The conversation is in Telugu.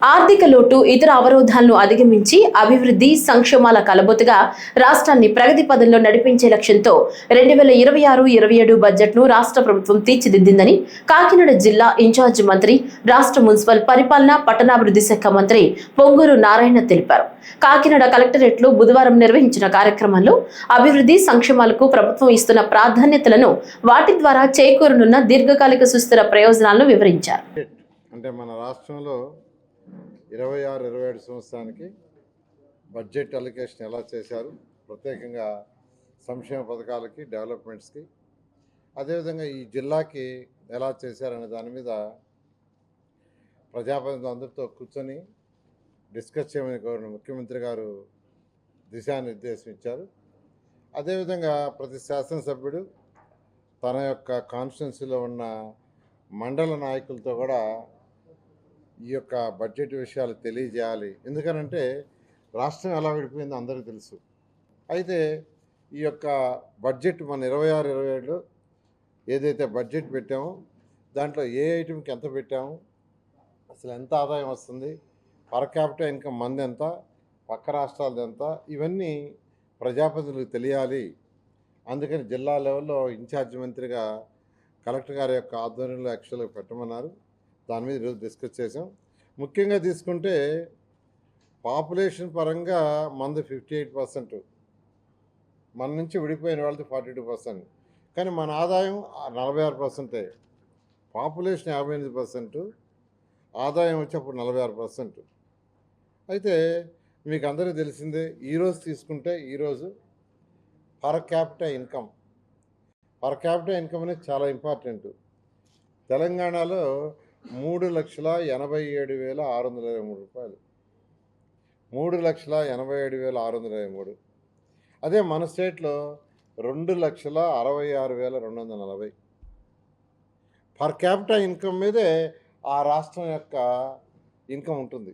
ఆర్థిక లోటు ఇతర అవరోధాలను అధిగమించి అభివృద్ధి సంక్షేమాల కలబొత్తుగా రాష్ట్రాన్ని ప్రగతి పదంలో నడిపించే లక్ష్యంతో 2026-27 బడ్జెట్ను రాష్ట్ర ప్రభుత్వం తీర్చిదిద్దిందని కాకినాడ జిల్లా ఇన్ఛార్జి మంత్రి, రాష్ట్ర మున్సిపల్ పరిపాలన పట్టణాభివృద్ధి శాఖ మంత్రి పొంగూరు నారాయణ తెలిపారు. కాకినాడ కలెక్టరేట్లో బుధవారం నిర్వహించిన కార్యక్రమంలో అభివృద్ధి సంక్షేమాలకు ప్రభుత్వం ఇస్తున్న ప్రాధాన్యతలను, వాటి ద్వారా చేకూరనున్న దీర్ఘకాలిక సుస్థిర ప్రయోజనాలను వివరించారు. అంటే మన రాష్ట్రంలో 26-27 సంవత్సరానికి బడ్జెట్ అలొకేషన్ ఎలా చేశారు, ప్రత్యేకంగా సంక్షేమ పథకాలకి, డెవలప్మెంట్స్కి, అదేవిధంగా ఈ జిల్లాకి ఎలా చేశారనే దాని మీద ప్రజాప్రతినిధులు అందరితో కూర్చొని డిస్కస్ చేయమని కోరిన ముఖ్యమంత్రి గారు దిశానిర్దేశం ఇచ్చారు. అదేవిధంగా ప్రతి శాసనసభ్యుడు తన యొక్క కాన్స్టిట్యున్సీలో ఉన్న మండల నాయకులతో కూడా ఈ యొక్క బడ్జెట్ విషయాలు తెలియజేయాలి. ఎందుకనంటే రాష్ట్రం ఎలా విడిపోయిందో అందరికీ తెలుసు. అయితే ఈ యొక్క బడ్జెట్ మన 26-27లో ఏదైతే బడ్జెట్ పెట్టామో దాంట్లో ఏ ఐటెంకి ఎంత పెట్టాము, అసలు ఎంత ఆదాయం వస్తుంది, పర్ క్యాపిటల్ ఇన్కమ్ మంది ఎంత, పక్క రాష్ట్రాలది ఎంత, ఇవన్నీ ప్రజాప్రతినిధులకు తెలియాలి. అందుకని జిల్లా లెవెల్లో ఇన్ఛార్జ్ మంత్రిగా కలెక్టర్ గారి యొక్క ఆధ్వర్యంలో యాక్చువల్గా పెట్టమన్నారు. దాని మీద ఈరోజు డిస్కస్ చేసాం. ముఖ్యంగా తీసుకుంటే పాపులేషన్ పరంగా మనది 58%, మన నుంచి విడిపోయిన వాళ్ళది 42%, కానీ మన ఆదాయం 46%. పాపులేషన్ 58%, ఆదాయం వచ్చి అప్పుడు 46%. అయితే మీకు అందరికీ తెలిసిందే, ఈరోజు తీసుకుంటే ఈరోజు పర్ క్యాపిటల్ ఇన్కమ్ అనేది చాలా ఇంపార్టెంట్. తెలంగాణలో 3,87,623 రూపాయలు, 3,87,623. అదే మన స్టేట్లో 2,66,240. పర్ క్యాపిటల్ ఇన్కమ్ మీదే ఆ రాష్ట్రం యొక్క ఇన్కమ్ ఉంటుంది.